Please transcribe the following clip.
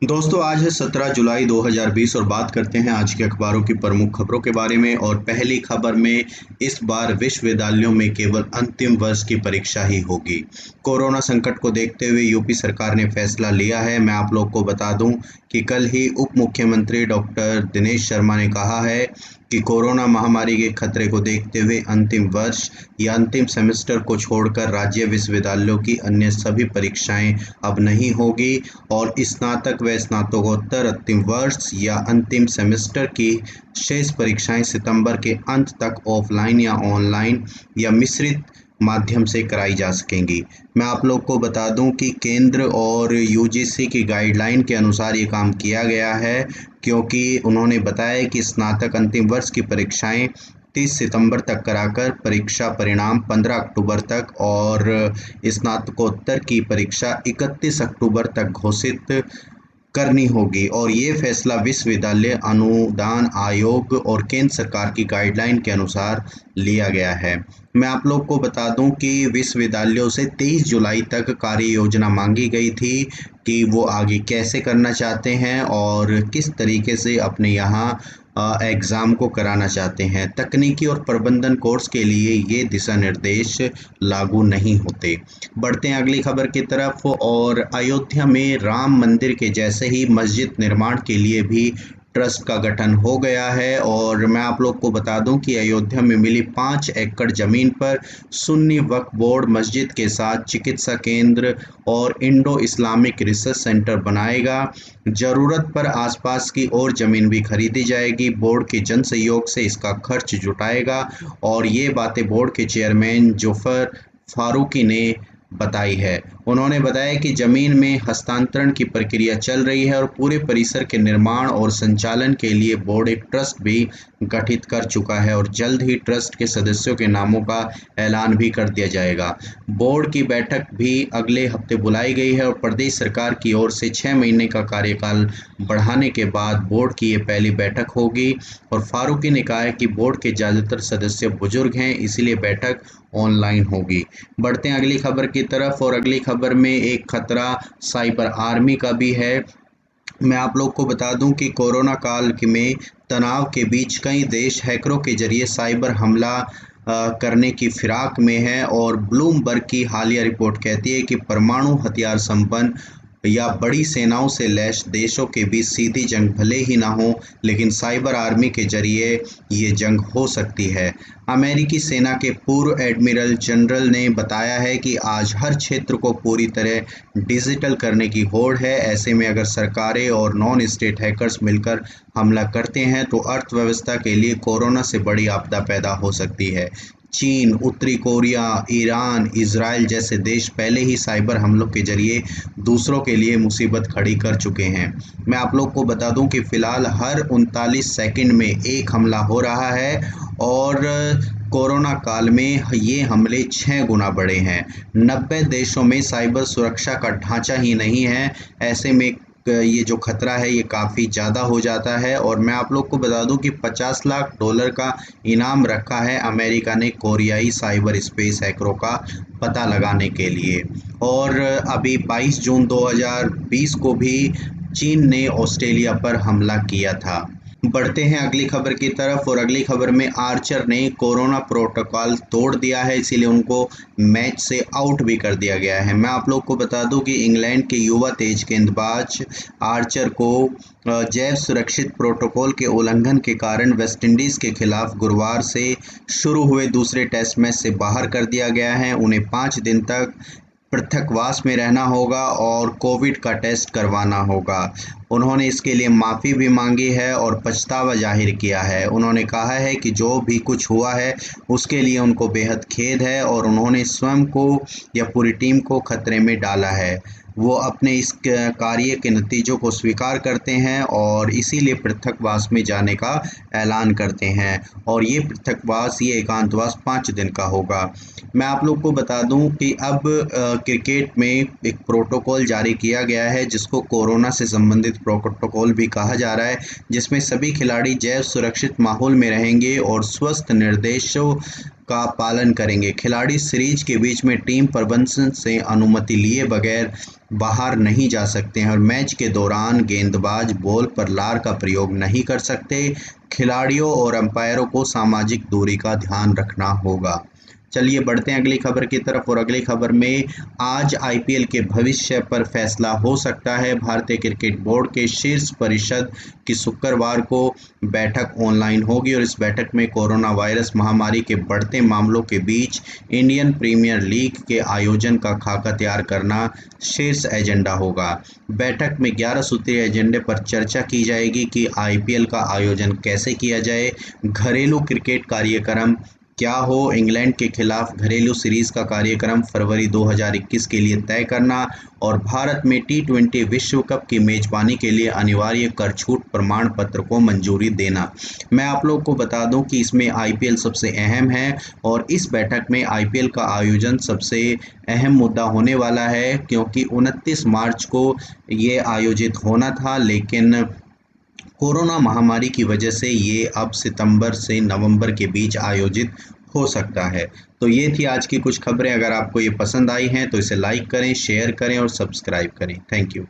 दोस्तों आज है 17 जुलाई 2020 और बात करते हैं आज के अखबारों की प्रमुख खबरों के बारे में। और पहली खबर में इस बार विश्वविद्यालयों में केवल अंतिम वर्ष की परीक्षा ही होगी। कोरोना संकट को देखते हुए यूपी सरकार ने फैसला लिया है। मैं आप लोग को बता दूं कि कल ही उप मुख्यमंत्री डॉक्टर दिनेश शर्मा ने कहा है कि कोरोना महामारी के खतरे को देखते हुए अंतिम वर्ष या अंतिम सेमेस्टर को छोड़कर राज्य विश्वविद्यालयों की अन्य सभी परीक्षाएं अब नहीं होगी और स्नातक व स्नातकोत्तर अंतिम वर्ष या अंतिम सेमेस्टर की शेष परीक्षाएं सितंबर के अंत तक ऑफलाइन या ऑनलाइन या मिश्रित माध्यम से कराई जा सकेंगी। मैं आप लोग को बता दूं कि केंद्र और यूजीसी की गाइडलाइन के अनुसार ये काम किया गया है, क्योंकि उन्होंने बताया कि स्नातक अंतिम वर्ष की परीक्षाएं 30 सितंबर तक कराकर परीक्षा परिणाम 15 अक्टूबर तक और स्नातकोत्तर की परीक्षा 31 अक्टूबर तक घोषित करनी होगी। और ये फैसला विश्वविद्यालय अनुदान आयोग और केंद्र सरकार की गाइडलाइन के अनुसार लिया गया है। मैं आप लोग को बता दूं कि विश्वविद्यालयों से 23 जुलाई तक कार्य योजना मांगी गई थी कि वो आगे कैसे करना चाहते हैं और किस तरीके से अपने यहाँ एग्ज़ाम को कराना चाहते हैं। तकनीकी और प्रबंधन कोर्स के लिए ये दिशा निर्देश लागू नहीं होते। बढ़ते हैं अगली खबर की तरफ। और अयोध्या में राम मंदिर के जैसे ही मस्जिद निर्माण के लिए भी ट्रस्ट का गठन हो गया है। और मैं आप लोग को बता दूं कि अयोध्या में मिली 5 एकड़ जमीन पर सुन्नी वक्फ बोर्ड मस्जिद के साथ चिकित्सा केंद्र और इंडो इस्लामिक रिसर्च सेंटर बनाएगा। जरूरत पर आसपास की और जमीन भी खरीदी जाएगी। बोर्ड के जन सहयोग से इसका खर्च जुटाएगा। और ये बातें बोर्ड के चेयरमैन जुफर फारूकी ने बताई है। उन्होंने बताया कि जमीन में हस्तांतरण की प्रक्रिया चल रही है और पूरे परिसर के निर्माण और संचालन के लिए बोर्ड एक ट्रस्ट भी गठित कर चुका है और जल्द ही ट्रस्ट के सदस्यों के नामों का ऐलान भी कर दिया जाएगा। बोर्ड की बैठक भी अगले हफ्ते बुलाई गई है और प्रदेश सरकार की ओर से 6 महीने का कार्यकाल बढ़ाने के बाद बोर्ड की ये पहली बैठक होगी। और फारूकी ने कहा है कि बोर्ड के ज़्यादातर सदस्य बुजुर्ग हैं, इसीलिए बैठक ऑनलाइन होगी। बढ़ते हैं अगली खबर की तरफ। और अगली खबर में एक खतरा साइबर आर्मी का भी है। मैं आप लोग को बता दूं कि कोरोना काल में तनाव के बीच कई देश हैकरों के जरिए साइबर हमला करने की फिराक में है। और ब्लूमबर्ग की हालिया रिपोर्ट कहती है कि परमाणु हथियार संपन्न या बड़ी सेनाओं से लैस देशों के बीच सीधी जंग भले ही ना हो, लेकिन साइबर आर्मी के जरिए ये जंग हो सकती है। अमेरिकी सेना के पूर्व एडमिरल जनरल ने बताया है कि आज हर क्षेत्र को पूरी तरह डिजिटल करने की होड़ है। ऐसे में अगर सरकारें और नॉन स्टेट हैकर्स मिलकर हमला करते हैं तो अर्थव्यवस्था के लिए कोरोना से बड़ी आपदा पैदा हो सकती है। चीन, उत्तरी कोरिया, ईरान, इजराइल जैसे देश पहले ही साइबर हमलों के जरिए दूसरों के लिए मुसीबत खड़ी कर चुके हैं। मैं आप लोग को बता दूं कि फ़िलहाल हर 39 सेकंड में एक हमला हो रहा है और कोरोना काल में ये हमले 6 गुना बढ़े हैं। 90 देशों में साइबर सुरक्षा का ढांचा ही नहीं है। ऐसे में ये जो खतरा है ये काफ़ी ज़्यादा हो जाता है। और मैं आप लोग को बता दूं कि 50 लाख डॉलर का इनाम रखा है अमेरिका ने कोरियाई साइबर स्पेस हैकरों का पता लगाने के लिए। और अभी 22 जून 2020 को भी चीन ने ऑस्ट्रेलिया पर हमला किया था। बढ़ते हैं अगली खबर की तरफ। और अगली खबर में आर्चर ने कोरोना प्रोटोकॉल तोड़ दिया है, इसीलिए उनको मैच से आउट भी कर दिया गया है। मैं आप लोग को बता दूं कि इंग्लैंड के युवा तेज गेंदबाज आर्चर को जैव सुरक्षित प्रोटोकॉल के उल्लंघन के कारण वेस्टइंडीज़ के खिलाफ गुरुवार से शुरू हुए दूसरे टेस्ट मैच से बाहर कर दिया गया है। उन्हें 5 दिन तक पृथकवास में रहना होगा और कोविड का टेस्ट करवाना होगा। उन्होंने इसके लिए माफ़ी भी मांगी है और पछतावा जाहिर किया है। उन्होंने कहा है कि जो भी कुछ हुआ है उसके लिए उनको बेहद खेद है और उन्होंने स्वयं को या पूरी टीम को खतरे में डाला है। वो अपने इस कार्य के नतीजों को स्वीकार करते हैं और इसीलिए पृथकवास में जाने का ऐलान करते हैं। और ये पृथकवास, ये एकांतवास 5 दिन का होगा। मैं आप लोग को बता दूं कि अब क्रिकेट में एक प्रोटोकॉल जारी किया गया है जिसको कोरोना से संबंधित प्रोटोकॉल भी कहा जा रहा है, जिसमें सभी खिलाड़ी जैव सुरक्षित माहौल में रहेंगे और स्वस्थ निर्देशों का पालन करेंगे। खिलाड़ी सीरीज के बीच में टीम प्रबंधन से अनुमति लिए बगैर बाहर नहीं जा सकते हैं और मैच के दौरान गेंदबाज बॉल पर लार का प्रयोग नहीं कर सकते। खिलाड़ियों और अंपायरों को सामाजिक दूरी का ध्यान रखना होगा। चलिए बढ़ते हैं अगली खबर की तरफ और अगली खबर में आज आईपीएल के भविष्य पर फैसला हो सकता है। भारतीय क्रिकेट बोर्ड के शीर्ष परिषद की शुक्रवार को बैठक ऑनलाइन होगी और इस बैठक में कोरोना वायरस महामारी के बढ़ते मामलों के बीच इंडियन प्रीमियर लीग के आयोजन का खाका तैयार करना शीर्ष एजेंडा होगा। बैठक में 11 सूत्रीय एजेंडे पर चर्चा की जाएगी कि आईपीएल का आयोजन कैसे किया जाए, घरेलू क्रिकेट कार्यक्रम क्या हो, इंग्लैंड के खिलाफ घरेलू सीरीज का कार्यक्रम फरवरी 2021 के लिए तय करना और भारत में टी20 विश्व कप की मेजबानी के लिए अनिवार्य कर छूट प्रमाण पत्र को मंजूरी देना। मैं आप लोगों को बता दूं कि इसमें आईपीएल सबसे अहम है और इस बैठक में आईपीएल का आयोजन सबसे अहम मुद्दा होने वाला है, क्योंकि 29 मार्च को ये आयोजित होना था, लेकिन कोरोना महामारी की वजह से ये अब सितंबर से नवंबर के बीच आयोजित हो सकता है। तो ये थी आज की कुछ खबरें। अगर आपको ये पसंद आई हैं तो इसे लाइक करें, शेयर करें और सब्सक्राइब करें। Thank you.